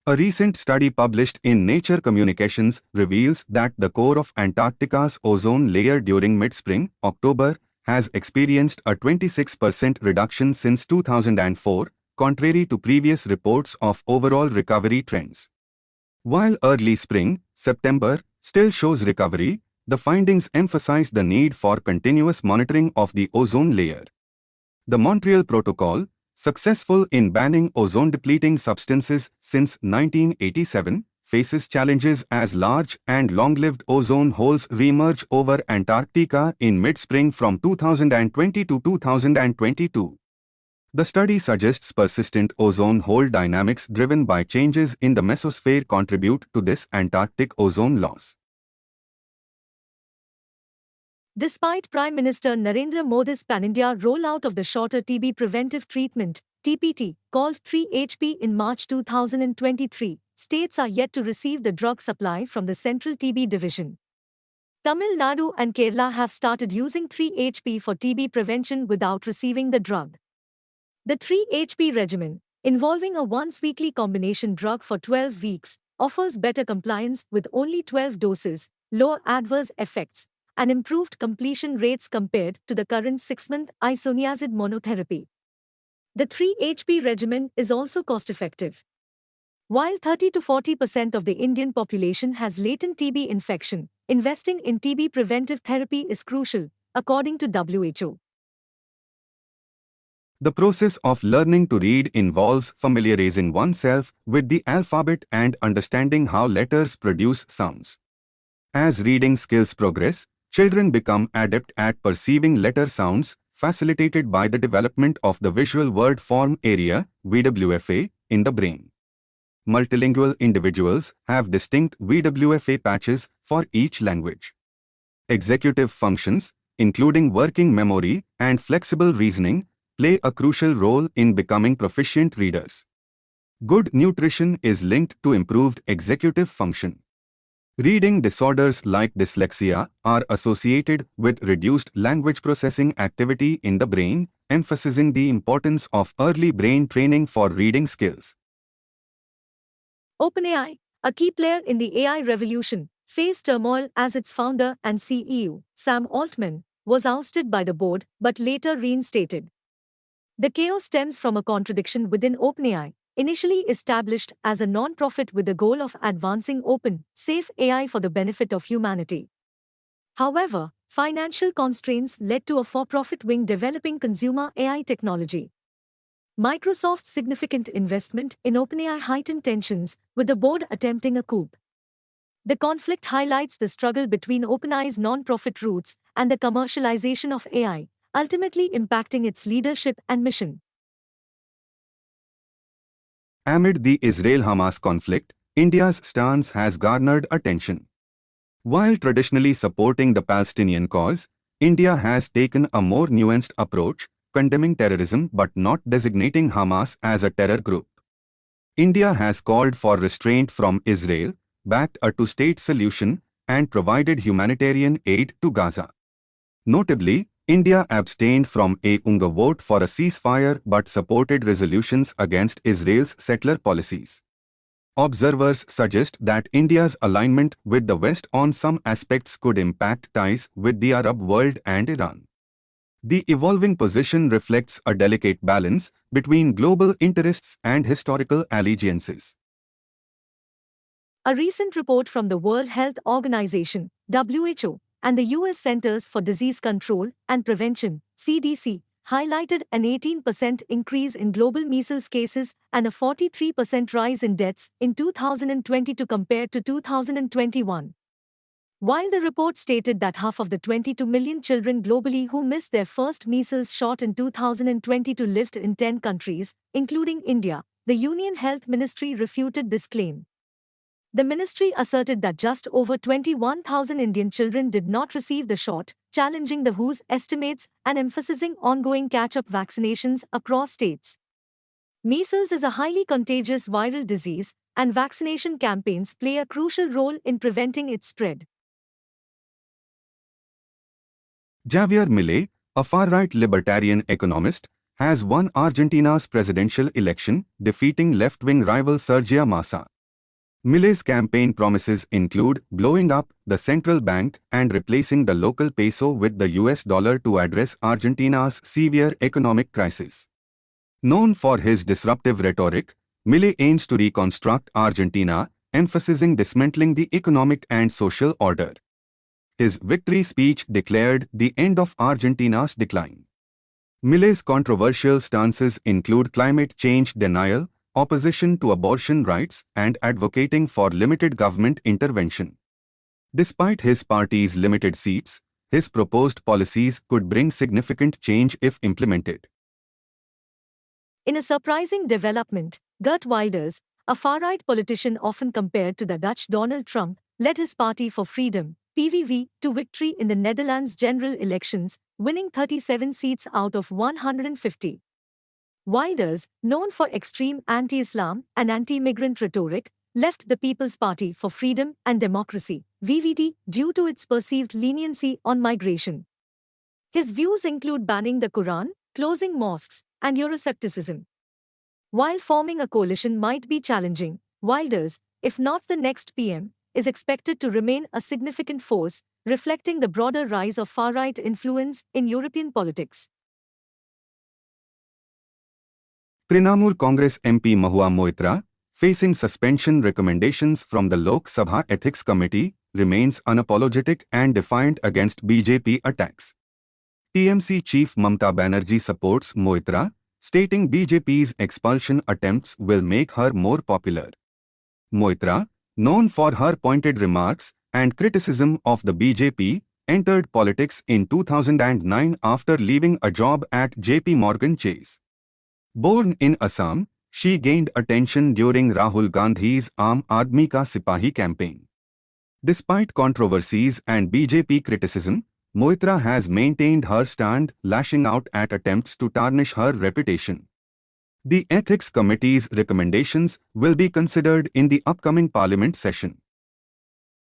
A recent study published in Nature Communications reveals that the core of Antarctica's ozone layer during mid-spring, October, has experienced a 26% reduction since 2004, contrary to previous reports of overall recovery trends. While early spring, September, still shows recovery, the findings emphasize the need for continuous monitoring of the ozone layer. The Montreal Protocol, successful in banning ozone-depleting substances since 1987, faces challenges as large and long-lived ozone holes re-emerge over Antarctica in mid-spring from 2020 to 2022. The study suggests persistent ozone hole dynamics driven by changes in the mesosphere contribute to this Antarctic ozone loss. Despite Prime Minister Narendra Modi's pan-India rollout of the shorter TB preventive treatment, TPT, called 3HP in March 2023, states are yet to receive the drug supply from the Central TB Division. Tamil Nadu and Kerala have started using 3HP for TB prevention without receiving the drug. The 3HP regimen, involving a once-weekly combination drug for 12 weeks, offers better compliance with only 12 doses, lower adverse effects, and improved completion rates compared to the current 6-month isoniazid monotherapy. The 3HP regimen is also cost-effective. While 30 to 40% of the Indian population has latent TB infection, investing in TB preventive therapy is crucial, according to WHO. The process of learning to read involves familiarizing oneself with the alphabet and understanding how letters produce sounds. As reading skills progress, children become adept at perceiving letter sounds, facilitated by the development of the visual word form area, VWFA, in the brain. Multilingual individuals have distinct VWFA patches for each language. Executive functions, including working memory and flexible reasoning, play a crucial role in becoming proficient readers. Good nutrition is linked to improved executive function. Reading disorders like dyslexia are associated with reduced language processing activity in the brain, emphasizing the importance of early brain training for reading skills. OpenAI, a key player in the AI revolution, faced turmoil as its founder and CEO, Sam Altman, was ousted by the board but later reinstated. The chaos stems from a contradiction within OpenAI, initially established as a non-profit with the goal of advancing open, safe AI for the benefit of humanity. However, financial constraints led to a for-profit wing developing consumer AI technology. Microsoft's significant investment in OpenAI heightened tensions, with the board attempting a coup. The conflict highlights the struggle between OpenAI's non-profit roots and the commercialization of AI, ultimately impacting its leadership and mission. Amid the Israel-Hamas conflict, India's stance has garnered attention. While traditionally supporting the Palestinian cause, India has taken a more nuanced approach, condemning terrorism but not designating Hamas as a terror group. India has called for restraint from Israel, backed a two-state solution, and provided humanitarian aid to Gaza. Notably, India abstained from a vote for a ceasefire but supported resolutions against Israel's settler policies. Observers suggest that India's alignment with the West on some aspects could impact ties with the Arab world and Iran. The evolving position reflects a delicate balance between global interests and historical allegiances. A recent report from the World Health Organization, WHO, and the U.S. Centers for Disease Control and Prevention, CDC, highlighted an 18% increase in global measles cases and a 43% rise in deaths in 2022 compared to 2021. While the report stated that half of the 22 million children globally who missed their first measles shot in 2022 lived in 10 countries, including India, the Union Health Ministry refuted this claim. The ministry asserted that just over 21,000 Indian children did not receive the shot, challenging the WHO's estimates and emphasizing ongoing catch-up vaccinations across states. Measles is a highly contagious viral disease, and vaccination campaigns play a crucial role in preventing its spread. Javier Milei, a far-right libertarian economist, has won Argentina's presidential election, defeating left-wing rival Sergio Massa. Millet's campaign promises include blowing up the central bank and replacing the local peso with the US dollar to address Argentina's severe economic crisis. Known for his disruptive rhetoric, Millet aims to reconstruct Argentina, emphasizing dismantling the economic and social order. His victory speech declared the end of Argentina's decline. Millet's controversial stances include climate change denial, opposition to abortion rights, and advocating for limited government intervention. Despite his party's limited seats, his proposed policies could bring significant change if implemented. In a surprising development, Geert Wilders, a far-right politician often compared to the Dutch Donald Trump, led his Party for Freedom, PVV, to victory in the Netherlands general elections, winning 37 seats out of 150. Wilders, known for extreme anti-Islam and anti-immigrant rhetoric, left the People's Party for Freedom and Democracy, VVD, due to its perceived leniency on migration. His views include banning the Quran, closing mosques, and Euroscepticism. While forming a coalition might be challenging, Wilders, if not the next PM, is expected to remain a significant force, reflecting the broader rise of far-right influence in European politics. Trinamool Congress MP Mahua Moitra, facing suspension recommendations from the Lok Sabha Ethics Committee, remains unapologetic and defiant against BJP attacks. TMC Chief Mamta Banerjee supports Moitra, stating BJP's expulsion attempts will make her more popular. Moitra, known for her pointed remarks and criticism of the BJP, entered politics in 2009 after leaving a job at JP Morgan Chase. Born in Assam, she gained attention during Rahul Gandhi's Aam Aadmi Ka Sipahi campaign. Despite controversies and BJP criticism, Moitra has maintained her stand, lashing out at attempts to tarnish her reputation. The Ethics Committee's recommendations will be considered in the upcoming Parliament session.